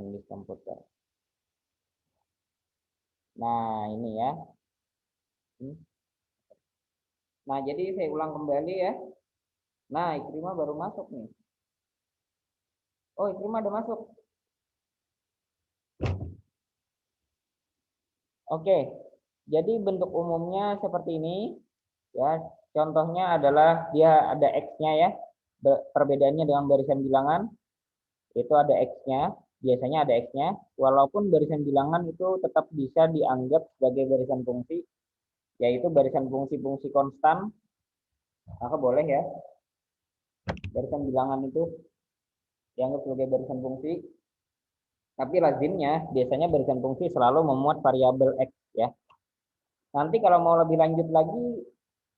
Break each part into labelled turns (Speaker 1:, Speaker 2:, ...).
Speaker 1: analis komputer. Nah, ini ya. Nah, jadi saya ulang kembali ya. Nah, Ikrimah baru masuk nih. Oh, Ikrimah udah masuk. Oke. Jadi bentuk umumnya seperti ini ya. Contohnya adalah dia ada X-nya ya. Perbedaannya dengan barisan bilangan itu ada X-nya. Biasanya ada X-nya. Walaupun barisan bilangan itu tetap bisa dianggap sebagai barisan fungsi, yaitu barisan fungsi-fungsi konstan, maka boleh ya barisan bilangan itu dianggap sebagai barisan fungsi. Tapi lazimnya biasanya barisan fungsi selalu memuat variabel X ya. Nanti kalau mau lebih lanjut lagi,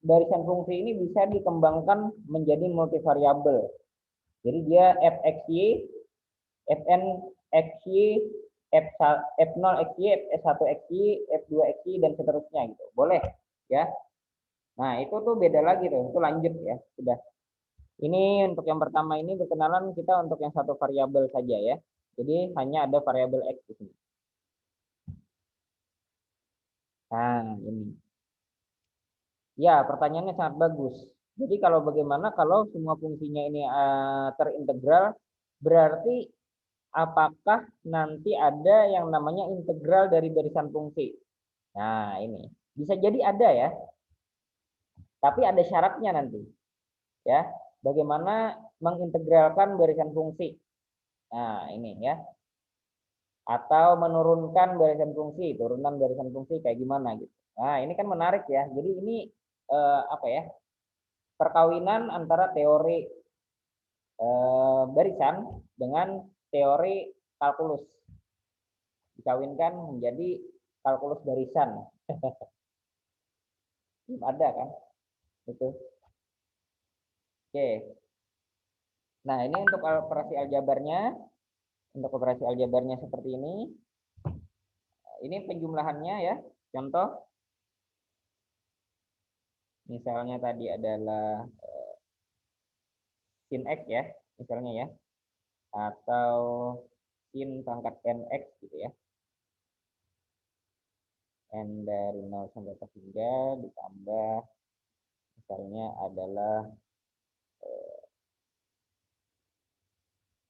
Speaker 1: barisan fungsi ini bisa dikembangkan menjadi multivariabel. Jadi dia fxy, fnxy, f0xy, f1xy, f2xy dan seterusnya gitu. Boleh ya. Nah, itu tuh beda lagi tuh. Itu lanjut ya, sudah. Ini untuk yang pertama ini berkenalan kita untuk yang satu variabel saja ya. Jadi hanya ada variabel X di sini. Nah, ini. Ya, pertanyaannya sangat bagus. Jadi kalau bagaimana kalau semua fungsinya ini terintegral, berarti apakah nanti ada yang namanya integral dari barisan fungsi? Nah, ini. Bisa jadi ada ya. Tapi ada syaratnya nanti. Ya, bagaimana mengintegralkan barisan fungsi? Nah, ini ya. Atau menurunkan barisan fungsi, turunan barisan fungsi kayak gimana gitu. Nah, ini kan menarik ya. Jadi ini apa ya? Perkawinan antara teori barisan dengan teori kalkulus. Dikawinkan menjadi kalkulus barisan. Belum ada kan? Itu. Oke. Nah, ini untuk operasi aljabarnya. Untuk operasi aljabarnya seperti ini. Ini penjumlahannya ya. Contoh. Misalnya tadi adalah sin X ya. Misalnya ya. Atau sin pangkat nx gitu ya. N dari 0 sampai ke 3 ditambah misalnya adalah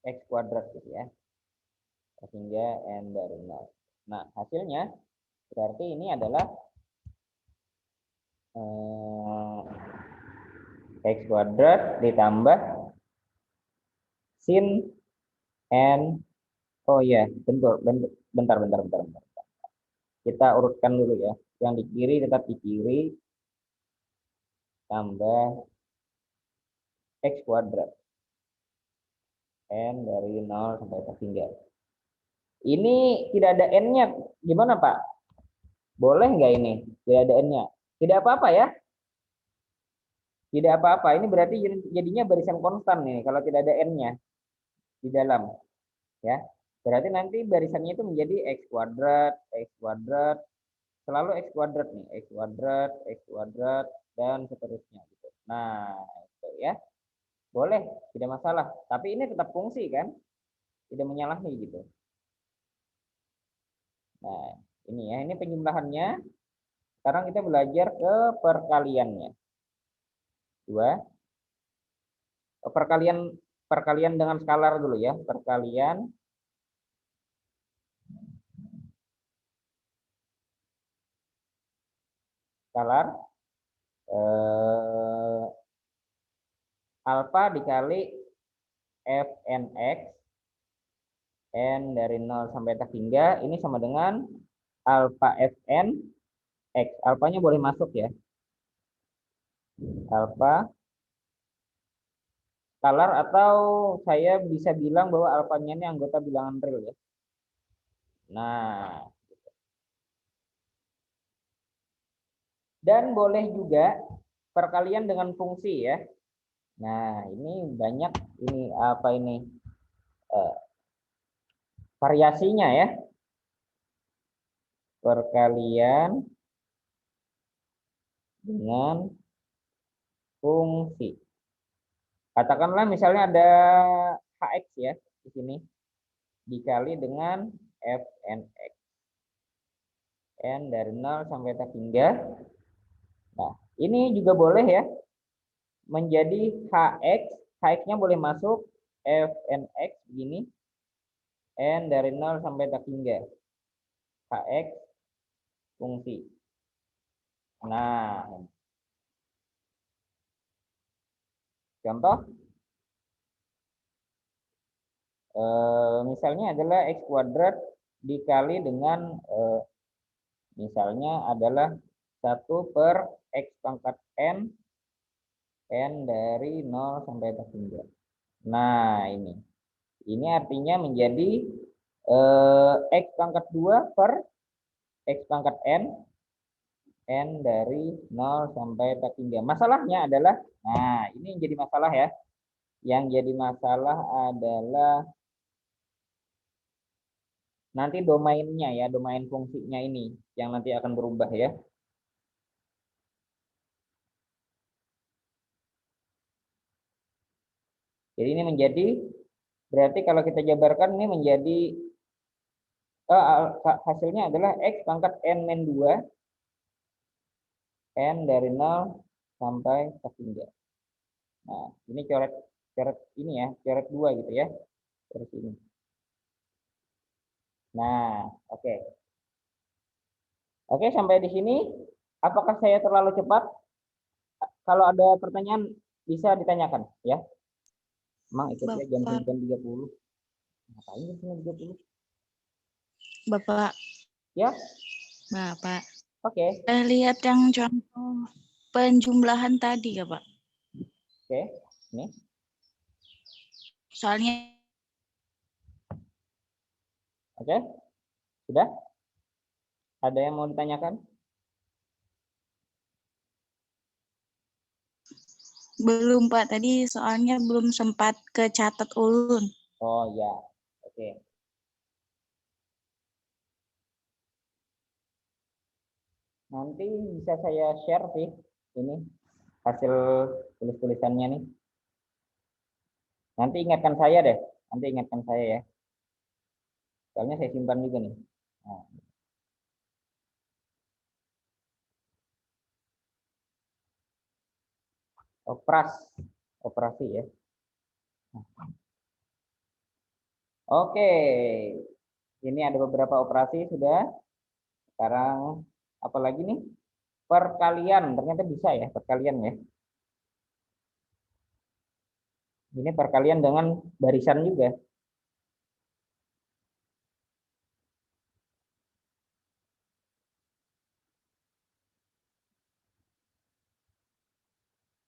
Speaker 1: X kuadrat gitu ya. Sehingga N dari 0. Nah, hasilnya berarti ini adalah X kuadrat ditambah sin N. Oh ya, bentar. Kita urutkan dulu ya. Yang di kiri tetap di kiri tambah X kuadrat. N dari 0 sampai ke 3. Ini tidak ada N-nya. Gimana Pak? Boleh nggak ini? Tidak ada N-nya. Tidak apa-apa ya. Tidak apa-apa. Ini berarti jadinya barisan konstan nih. Kalau tidak ada N-nya di dalam. Ya. Berarti nanti barisannya itu menjadi X kuadrat. Selalu X kuadrat nih. X kuadrat, dan seterusnya. Gitu. Nah, itu ya. Boleh. Tidak masalah. Tapi ini tetap fungsi kan? Tidak menyalahi gitu. Nah, ini ya. Ini penjumlahannya. Sekarang kita belajar ke perkaliannya. 2. Perkalian dengan skalar dulu ya. Perkalian skalar alfa dikali fnx n dari 0 sampai tak hingga ini sama dengan alfa fn x. Alfanya boleh masuk ya. Alfa skalar atau saya bisa bilang bahwa alfanya ini anggota bilangan real ya. Nah, dan boleh juga perkalian dengan fungsi ya. Nah, ini banyak ini apa ini variasinya ya. Perkalian dengan fungsi. Katakanlah misalnya ada hx ya di sini. dikali dengan fnx. N dari 0 sampai tak hingga. Nah, ini juga boleh ya. Menjadi hx-nya boleh masuk fnx begini. N dari 0 sampai tak hingga. Hx fungsi. Nah, contoh misalnya adalah x kuadrat dikali dengan misalnya adalah 1/x² n dari 0 sampai tak hingga. Nah, ini artinya menjadi x²/x² n dari 0 sampai tak hingga. Masalahnya adalah, nah ini yang jadi masalah ya. Yang jadi masalah adalah nanti domainnya ya, domain fungsinya ini yang nanti akan berubah ya. Jadi ini menjadi, berarti kalau kita jabarkan ini menjadi hasilnya adalah x²n-2 n dari 0 sampai tak hingga. Nah, ini coret ini ya, coret 2 gitu ya. Coret ini. Nah, oke. Oke, sampai di sini. Apakah saya terlalu cepat? Kalau ada pertanyaan bisa ditanyakan ya. Emang ikutnya jam 9.30. Ngapain jam 9.30?
Speaker 2: Bapak.
Speaker 1: Ya.
Speaker 2: Bapak.
Speaker 1: Oke.
Speaker 2: Lihat yang contoh penjumlahan tadi ya, Pak.
Speaker 1: Oke, ini.
Speaker 2: Soalnya.
Speaker 1: Oke, sudah? Ada yang mau ditanyakan?
Speaker 2: Belum, Pak. Tadi soalnya belum sempat kecatat ulun.
Speaker 1: Oh ya, oke. Nanti bisa saya share sih ini hasil tulis-tulisannya nih. Nanti ingatkan saya deh. Nanti ingatkan saya ya. Soalnya saya simpan juga nih. Nah. Operasi ya. Oke. Ini ada beberapa operasi sudah. Sekarang apa lagi nih? Perkalian. Ternyata bisa ya perkalian ya. Ini perkalian dengan barisan juga.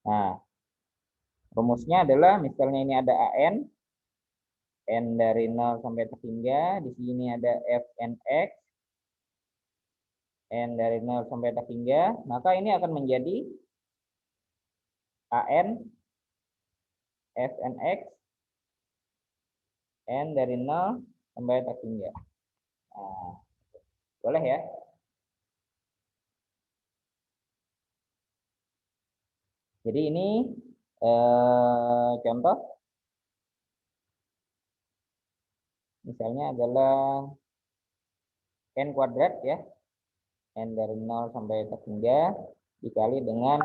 Speaker 1: Nah, rumusnya adalah misalnya ini ada AN, N dari 0 sampai tak hingga, di sini ada FNX, N dari 0 sampai tak hingga, maka ini akan menjadi AN, FNX, N dari 0 sampai tak hingga. Nah, boleh ya? Jadi ini contoh, misalnya adalah N kuadrat ya, N dari 0 sampai tak hingga, dikali dengan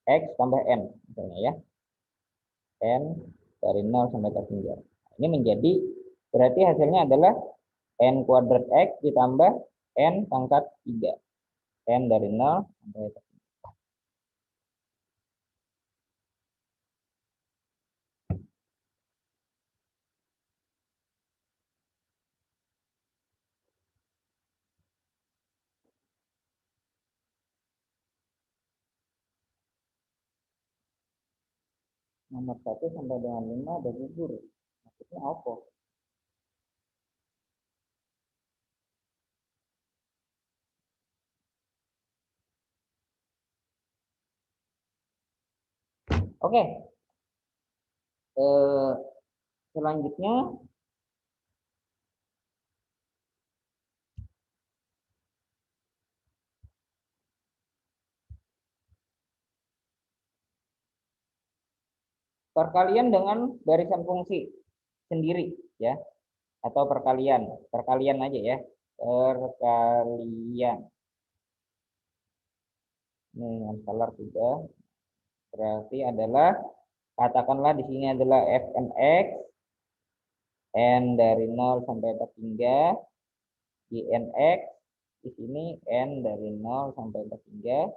Speaker 1: X tambah N, misalnya ya. N dari 0 sampai tak hingga. Ini menjadi, berarti hasilnya adalah N kuadrat X ditambah N pangkat 3. N dari 0 sampai tak hingga. Nomor 1 sampai dengan 5 ada gugur. Maksudnya apa? Oke. Selanjutnya perkalian dengan barisan fungsi sendiri ya, atau perkalian aja ya, perkalian. Ini yang salah sudah, berarti adalah katakanlah di sini adalah fn x, n dari 0 sampai atas hingga, gn x, di sini n dari 0 sampai atas hingga,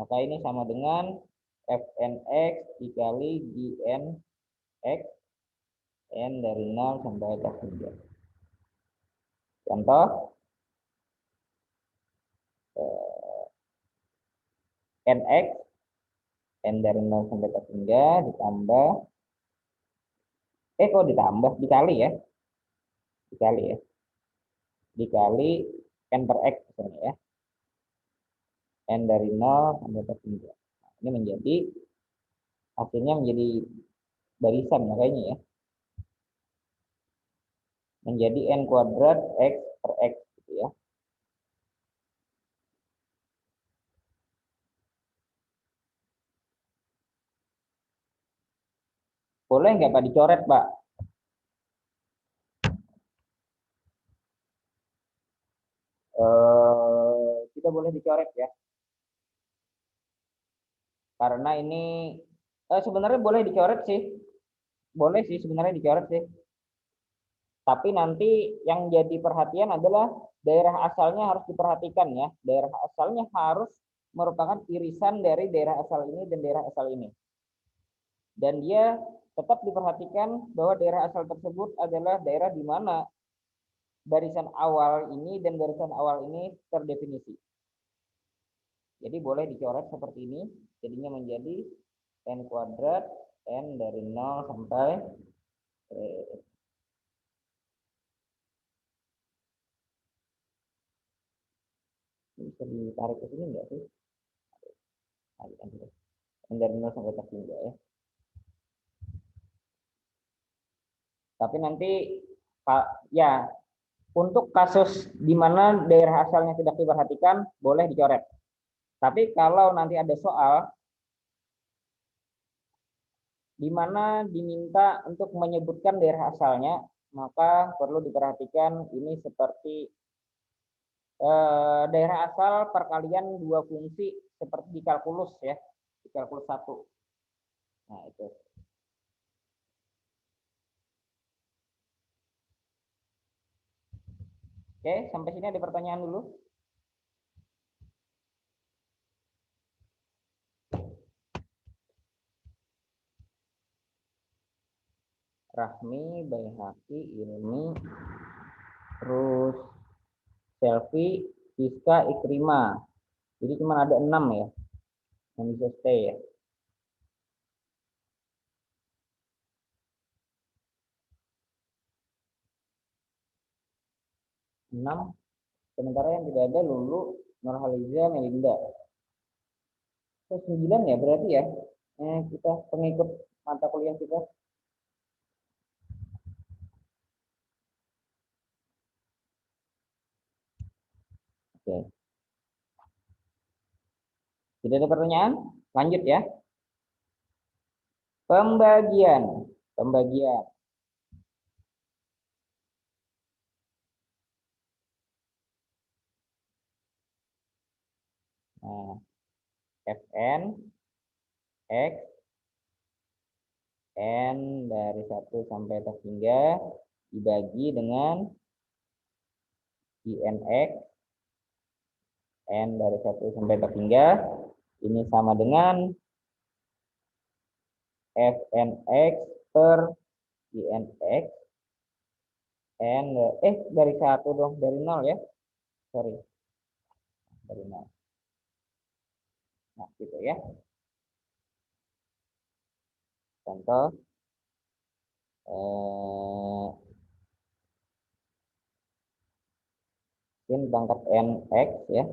Speaker 1: maka ini sama dengan fn x dikali gn x, n dari 0 sampai atas hingga. Contoh, nx, n dari 0 sampai atas hingga ditambah, kok ditambah, dikali ya, dikali n per x misalnya ya, n dari 0 sampai atas hingga. Nah, ini menjadi, hasilnya menjadi barisan makanya ya, menjadi n kuadrat x per x gitu ya. Boleh nggak Pak dicoret Pak? Tidak boleh dicoret ya, karena ini sebenarnya boleh dicoret sih, boleh sih sebenarnya dicoret sih, tapi nanti yang jadi perhatian adalah daerah asalnya harus diperhatikan ya, daerah asalnya harus merupakan irisan dari daerah asal ini dan daerah asal ini, dan dia tetap diperhatikan bahwa daerah asal tersebut adalah daerah di mana barisan awal ini dan barisan awal ini terdefinisi. Jadi boleh dicoret seperti ini, jadinya menjadi n kuadrat n dari 0 sampai bisa ditarik ke sini enggak sih? N dari 0 sampai atas hingga ya. Tapi nanti ya, untuk kasus di mana daerah asalnya tidak diperhatikan boleh dicoret. Tapi kalau nanti ada soal di mana diminta untuk menyebutkan daerah asalnya, maka perlu diperhatikan ini seperti daerah asal perkalian dua fungsi seperti di kalkulus ya, di kalkulus 1. Nah, itu. Oke, sampai sini ada pertanyaan dulu. Rahmi, Baihaqi, Ilmi, terus Selfie, Siska, Ikrimah. Jadi cuma ada 6 ya yang bisa stay ya. 6. Sementara yang tidak ada Lulu, Nurhaliza, Melinda. Terus 9 ya berarti ya. Kita pengikut mata kuliah kita. Oke. Tidak ada pertanyaan? Lanjut ya. Pembagian. Nah, Fn X N dari 1 sampai atas hingga dibagi dengan INX N dari 1 sampai atas hingga ini sama dengan Fnx per INX N dari 1 dong, dari 0 ya, sorry, dari 0. Nah gitu ya, contoh ini pangkat nx ya,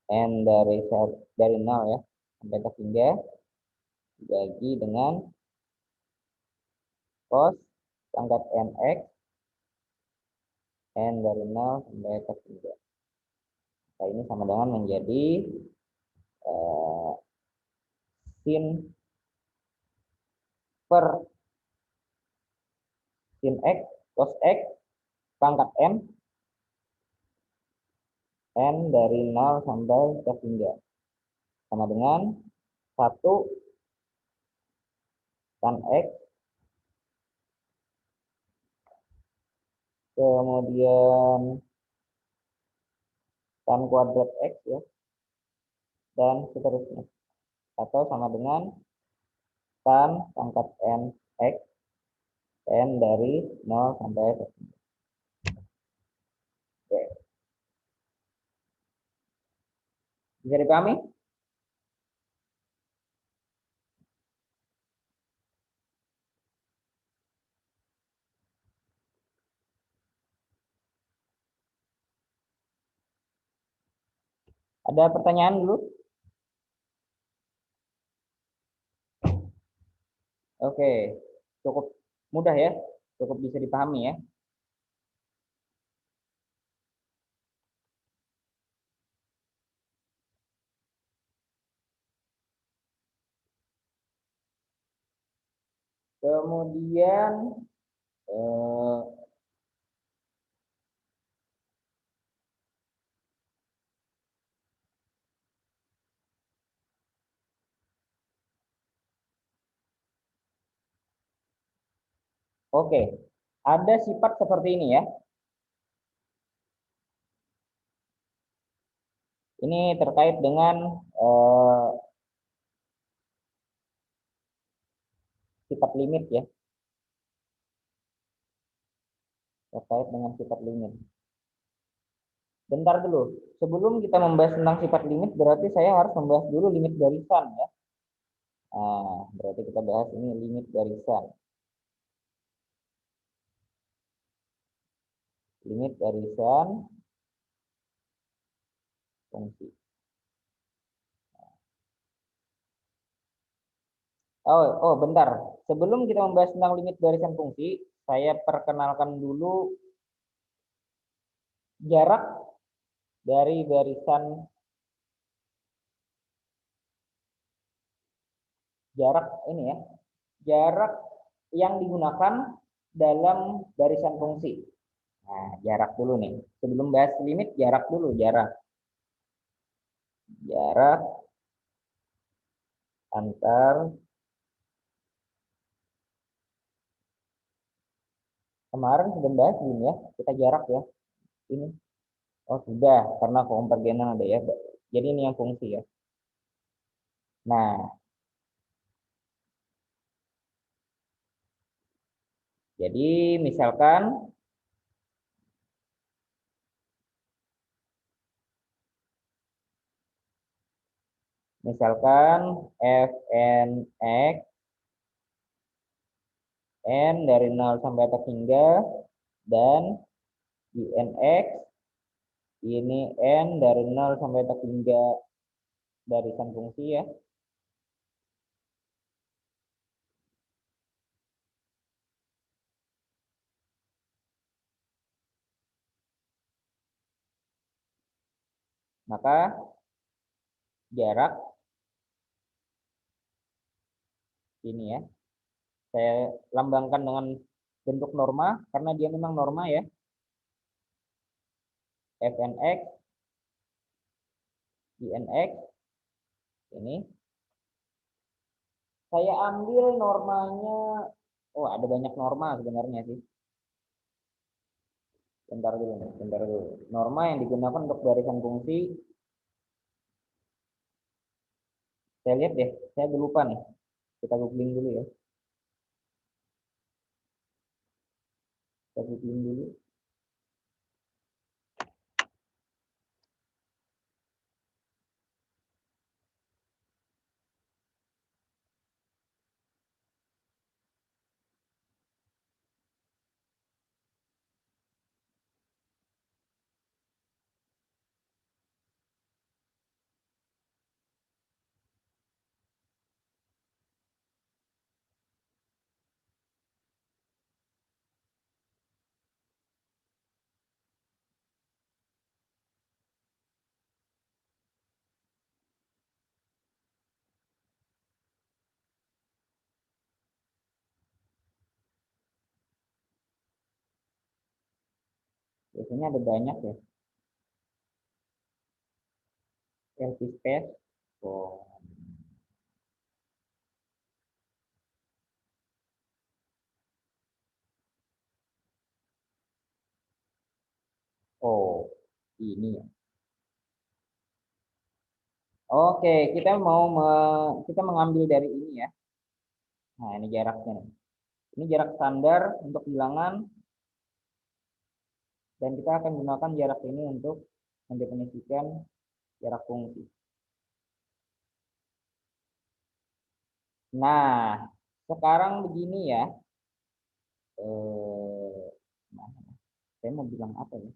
Speaker 1: n dari 0 ya sampai atas hingga dibagi dengan cos pangkat nx n dari 0 sampai atas hingga. Nah, ini sama dengan menjadi sin per sin X cos X pangkat N dari 0 sampai ke hingga sama dengan 1 tan X, kemudian tan kuadrat X ya, dan seterusnya. Atau sama dengan tan pangkat N X, N dari 0 sampai ke hingga. Oke. Bisa dipahami? Ada pertanyaan dulu? Oke, cukup mudah ya, cukup bisa dipahami ya. Kemudian eh, oke, ada sifat seperti ini ya. Ini terkait dengan sifat limit ya, terkait dengan sifat limit. Bentar dulu, sebelum kita membahas tentang sifat limit, berarti saya harus membahas dulu limit barisan ya. Nah, berarti kita bahas ini limit barisan. Limit barisan fungsi. Oh, bentar. Sebelum kita membahas tentang limit barisan fungsi, saya perkenalkan dulu jarak dari barisan, jarak ini ya, jarak yang digunakan dalam barisan fungsi. Nah, jarak dulu nih. Sebelum bahas limit, jarak dulu, jarak. Jarak antar, kemarin sudah bahas belum ya? Kita jarak ya. Ini. Oh, sudah, karena konvergenan ada ya. Jadi ini yang fungsi ya. Nah, jadi misalkan misalkan fn x n dari 0 sampai atas hingga dan Nx ini n dari 0 sampai atas hingga barisan fungsi ya. Maka jarak ini ya, saya lambangkan dengan bentuk norma karena dia memang norma ya. Fnx Nx ini saya ambil normanya. Oh, ada banyak norma sebenarnya sih. Bentar dulu nih, bentar dulu. Norma yang digunakan untuk barisan fungsi, saya lihat deh, saya lupa nih. Kita googling dulu ya. Kita googling dulu. Biasanya ada banyak ya. LP space. Oh. Oh, ini ya. Oke, kita mengambil dari ini ya. Nah, ini jaraknya nih. Ini jarak standar untuk bilangan dan kita akan gunakan jarak ini untuk mendefinisikan jarak fungsi. Nah, sekarang begini ya. Saya mau bilang apa ya?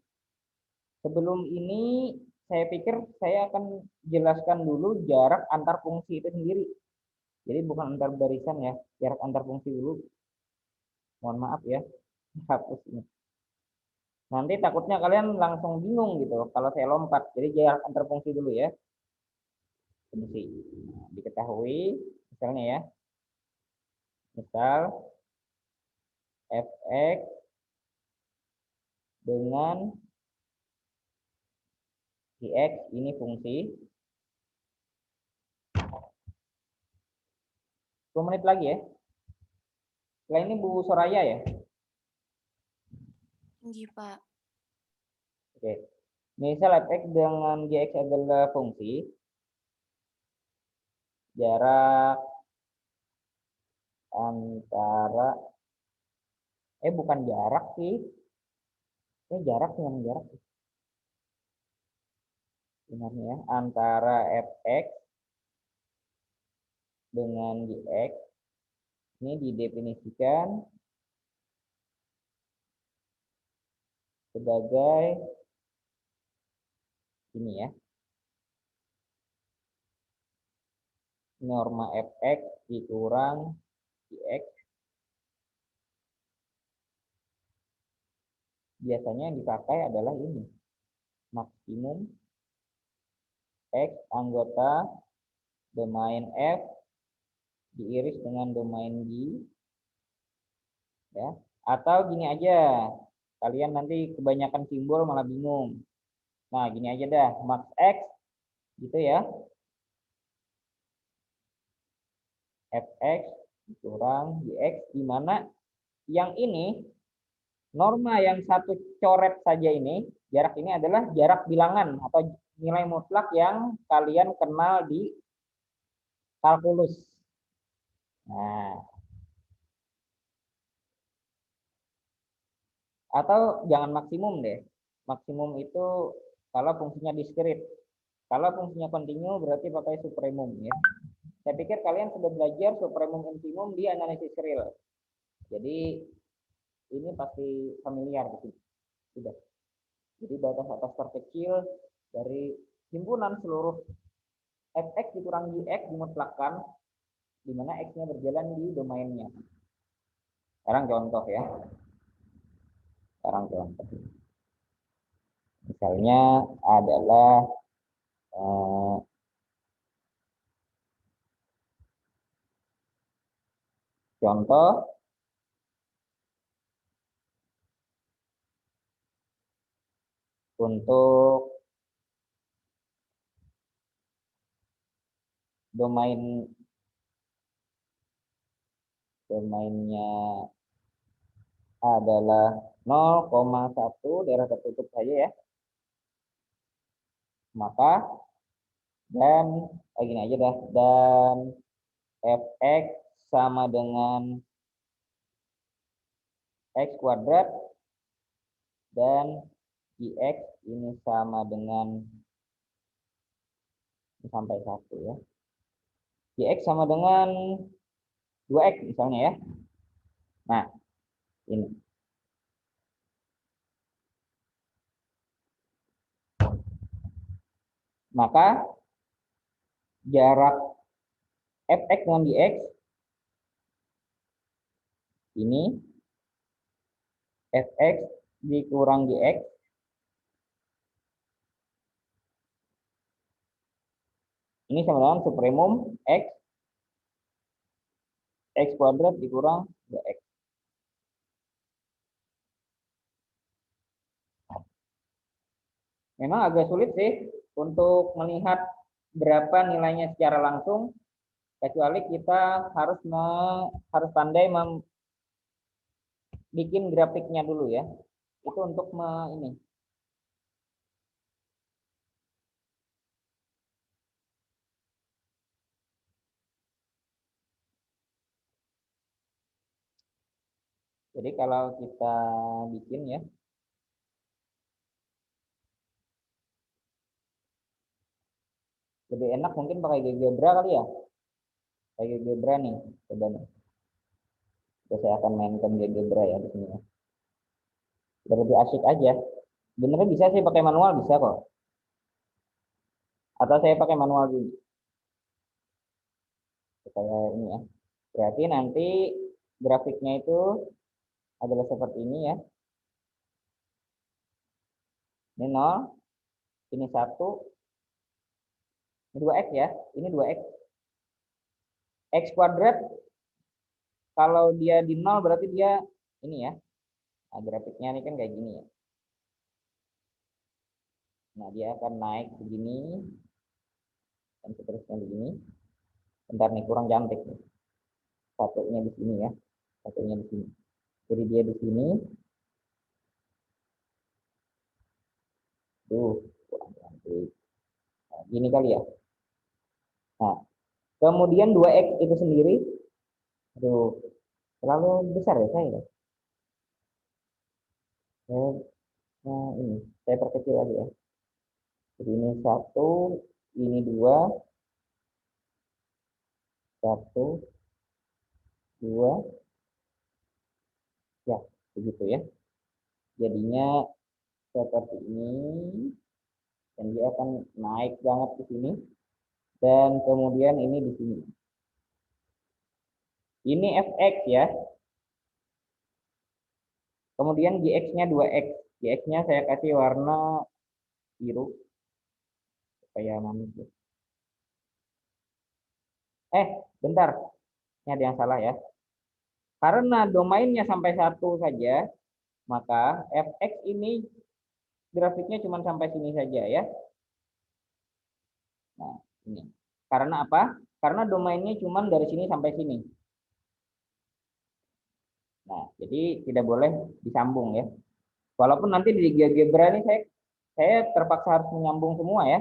Speaker 1: Sebelum ini saya pikir saya akan jelaskan dulu jarak antar fungsi itu sendiri. Jadi bukan antar barisan ya, jarak antar fungsi dulu. Mohon maaf ya, hapus ini. Nanti takutnya kalian langsung bingung gitu kalau saya lompat. Jadi jarak antar fungsi dulu ya. Fungsi. Nah, diketahui misalnya ya. Misal fx dengan dx ini fungsi. 10 menit lagi ya. Setelah ini Bu Soraya ya.
Speaker 2: Iya, Pak.
Speaker 1: Oke. Misal fx dengan gx adalah fungsi. Jarak antara bukan jarak sih. Jarak dengan jarak sebenarnya ya. Antara fx dengan gx ini didefinisikan sebagai ini ya. Norma fx dikurang gx. Biasanya yang dipakai adalah ini. Maksimum x anggota domain f diiris dengan domain G ya. Atau gini aja. Kalian nanti kebanyakan simbol malah bingung. Nah, gini aja dah, max x gitu ya. Fx kurang gx di mana yang ini norma yang satu coret saja ini, jarak ini adalah jarak bilangan atau nilai mutlak yang kalian kenal di kalkulus. Nah, atau jangan maksimum deh. Maksimum itu kalau fungsinya diskrit. Kalau fungsinya kontinu berarti pakai supremum ya. Saya pikir kalian sudah belajar supremum infimum di analisis real. Jadi ini pasti familiar gitu. Sudah. Jadi batas atas terkecil dari himpunan seluruh fx dikurang gx dimutlakkan di mana x-nya berjalan di domainnya. Sekarang contoh ya. Sekarang contoh. Misalnya adalah contoh untuk domainnya adalah 0,1 daerah tertutup saja ya. Maka dan gini aja dah, dan fx sama dengan x kuadrat dan gx ini sama dengan sampai 1 ya. Gx sama dengan 2x misalnya ya. Nah, ini. Maka jarak fx dengan gx ini fx dikurang gx ini sama dengan supremum x kuadrat dikurang 2x. Memang agak sulit sih untuk melihat berapa nilainya secara langsung, kecuali kita harus pandai bikin grafiknya dulu ya. Itu untuk ini. Jadi kalau kita bikin ya, lebih enak mungkin pakai GeoGebra kali ya. Pakai GeoGebra nih, coba nih. Terus saya akan mainkan GeoGebra ya di sini ya. Biar lebih asik aja. Benernya bisa sih pakai manual, bisa kok. Atau saya pakai manual dulu. Supaya ini ya. Berarti nanti grafiknya itu adalah seperti ini ya. Ini 0, ini 1, ini 2x ya. Ini 2x. X kuadrat kalau dia di 0 berarti dia ini ya. Nah, grafiknya ini kan kayak gini ya. Nah, dia akan naik begini dan seterusnya begini. Bentar nih, kurang cantik nih. Satunya di sini ya. Satunya di sini. Jadi dia di sini. Tuh, kurang cantik. Nah, gini kali ya. Nah, kemudian 2x itu sendiri. Aduh, terlalu besar ya saya. Nah, ini saya perkecil lagi ya. Jadi ini 1, ini 2, 1, 2, ya, begitu ya. Jadinya seperti ini, dan dia akan naik banget ke sini, dan kemudian ini di sini. Ini fx ya. Kemudian gx-nya 2x. Gx-nya saya kasih warna biru supaya manis ya. Bentar. Ini ada yang salah ya. Karena domainnya sampai 1 saja, maka fx ini grafiknya cuma sampai sini saja ya. Nah, ini. Karena apa? Karena domainnya cuma dari sini sampai sini. Nah, jadi tidak boleh disambung ya. Walaupun nanti di GeoGebra ini saya terpaksa harus menyambung semua ya.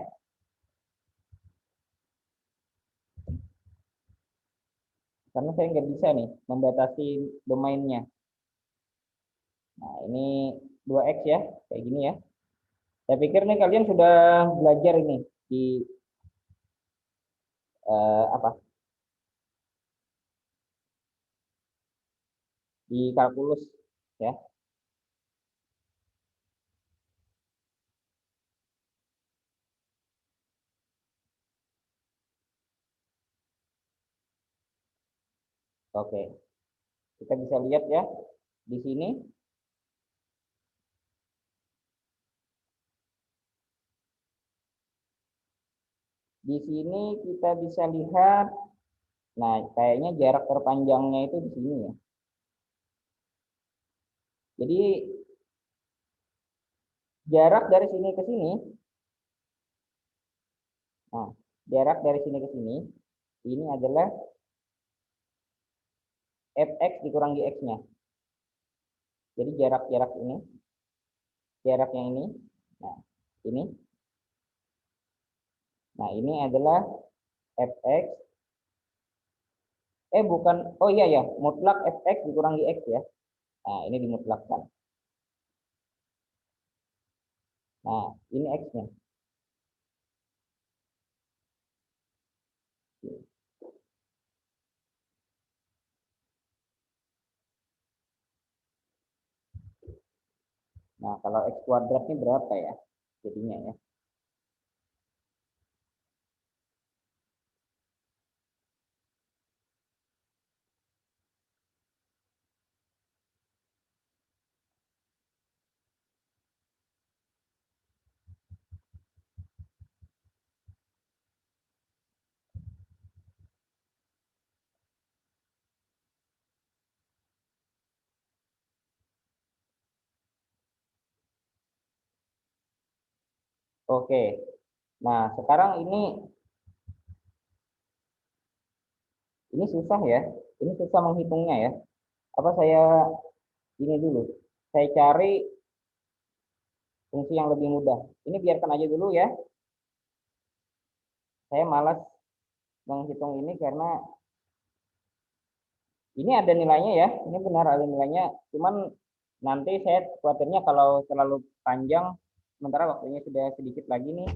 Speaker 1: Karena saya nggak bisa nih membatasi domainnya. Nah, ini 2x ya, kayak gini ya. Saya pikir nih kalian sudah belajar ini di apa? Di kalkulus ya. Oke. Kita bisa lihat ya di sini. Di sini kita bisa lihat, nah kayaknya jarak terpanjangnya itu di sini ya. Jadi jarak dari sini ke sini, nah jarak dari sini ke sini, ini adalah fx dikurangi x-nya. Jadi jarak-jarak ini, jarak yang ini, nah ini, nah ini adalah fx, bukan, oh iya ya, mutlak fx dikurangi x ya. Nah ini dimutlakkan. Nah ini x-nya. Nah kalau x kuadratnya berapa ya jadinya ya? Oke. Nah, sekarang ini susah ya. Ini susah menghitungnya ya. Apa saya ini dulu. Saya cari fungsi yang lebih mudah. Ini biarkan aja dulu ya. Saya malas menghitung ini karena ini ada nilainya ya. Ini benar ada nilainya. Cuman nanti saya khawatirnya kalau terlalu panjang, sementara waktunya sudah sedikit lagi nih,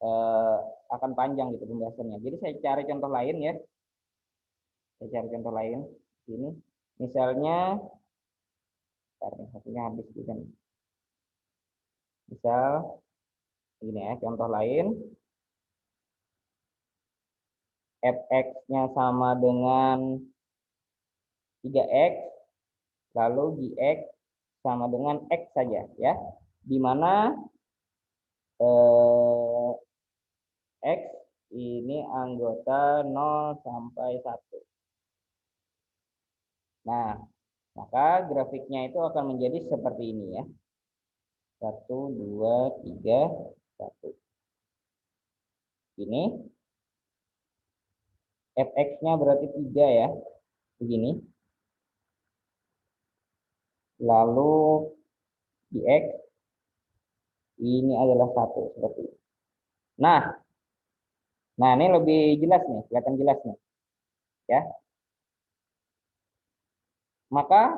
Speaker 1: eh, akan panjang gitu pembahasannya. Jadi saya cari contoh lain ya. Saya cari contoh lain di sini. Misalnya, karena satunya habis juga nih. Misal ini ya, contoh lain. Fx-nya sama dengan 3x, lalu gx sama dengan x saja ya. Di mana x ini anggota 0 sampai 1. Nah, maka grafiknya itu akan menjadi seperti ini ya. 1, 2, 3, 1. Ini fx-nya berarti 3 ya. Begini. Lalu dx ini adalah 1 seperti ini. Nah ini lebih jelas nih, kelihatan jelas nih. Ya. Maka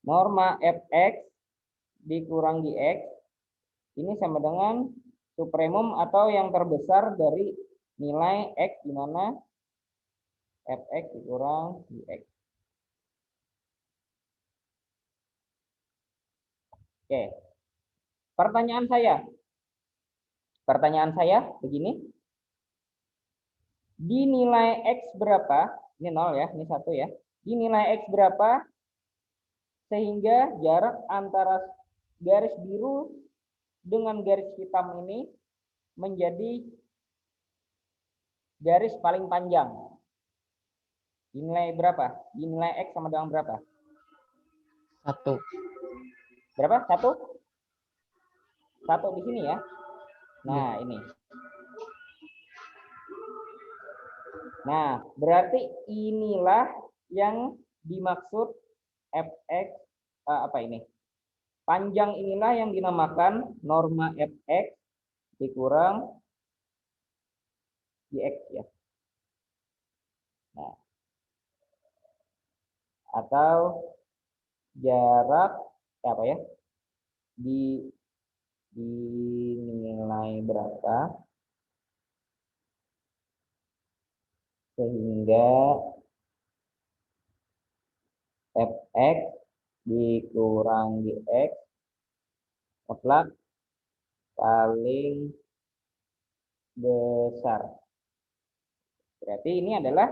Speaker 1: norma fx dikurang dx ini sama dengan supremum atau yang terbesar dari nilai x di mana fx dikurang dx. Oke. Pertanyaan saya begini. Di nilai x berapa? Ini 0 ya, ini 1 ya. Di nilai x berapa sehingga jarak antara garis biru dengan garis hitam ini menjadi garis paling panjang. Nilai berapa? Nilai x sama dengan berapa?
Speaker 3: 1.
Speaker 1: Berapa? 1? 1 di sini ya. Nah, ini. Nah, berarti inilah yang dimaksud fx apa ini? Panjang inilah yang dinamakan norma fx dikurang dx ya. Nah, atau jarak apa ya? Di nilai berapa sehingga fx dikurang dx mutlak paling besar. Berarti ini adalah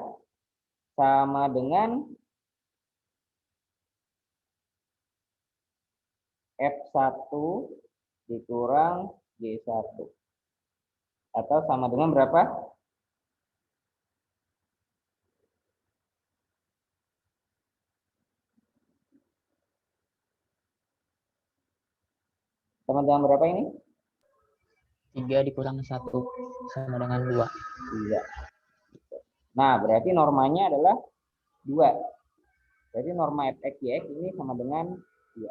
Speaker 1: sama dengan F1 dikurang G1. Atau sama dengan berapa? Sama dengan berapa ini?
Speaker 3: 3 dikurang 1 sama dengan 2.
Speaker 1: Iya. Nah, berarti normanya adalah 2. Jadi norma fx dx ini sama dengan 2.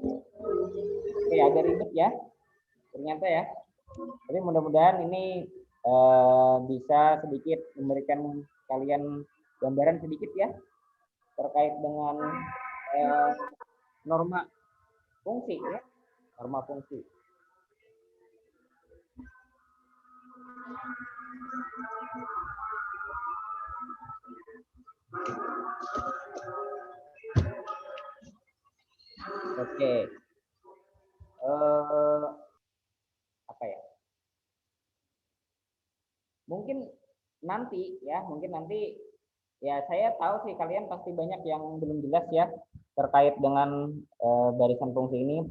Speaker 1: Oke, agak ribet ya. Ternyata ya. Tapi mudah-mudahan ini bisa sedikit memberikan kalian gambaran sedikit ya terkait dengan norma fungsi ya. Norma fungsi. Oke. Apa ya? Mungkin nanti ya saya tahu sih kalian pasti banyak yang belum jelas ya terkait dengan barisan fungsi ini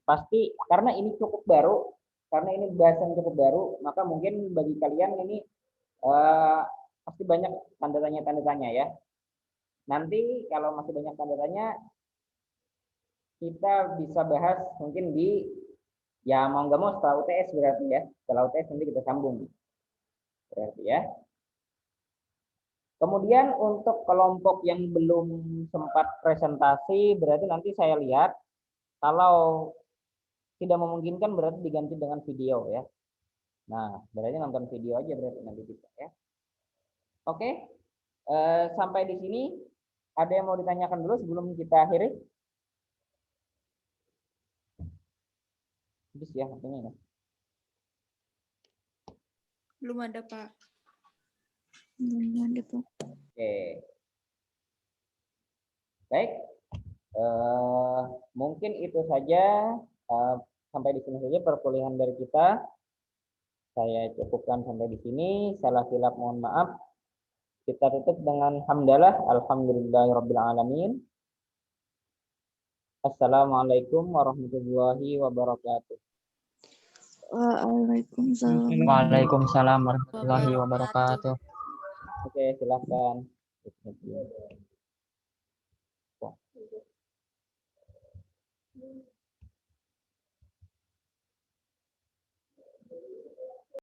Speaker 1: pasti karena ini cukup baru, karena ini bahasan cukup baru, maka mungkin bagi kalian ini pasti banyak tanda tanya ya. Nanti kalau masih banyak tanda tanya kita bisa bahas mungkin di Ya mau nggak mau setelah UTS berarti ya. Setelah UTS nanti kita sambung. Berarti ya. Kemudian untuk kelompok yang belum sempat presentasi, berarti nanti saya lihat kalau tidak memungkinkan berarti diganti dengan video ya. Nah, berarti nonton video aja berarti nanti bisa ya. Oke, sampai di sini ada yang mau ditanyakan dulu sebelum kita akhiri? Habis ya ini ya.
Speaker 4: Belum ada, Pak.
Speaker 2: Belum ada, Pak.
Speaker 1: Oke. Baik. Mungkin itu saja sampai di sini saja perkuliahan dari kita. Saya cukupkan sampai di sini. Salah silap mohon maaf. Kita tutup dengan hamdalah. Alhamdulillahirabbil alamin. Assalamualaikum warahmatullahi wabarakatuh.
Speaker 2: Waalaikumsalam.
Speaker 3: Waalaikumsalam warahmatullahi wabarakatuh.
Speaker 1: Oke, silakan.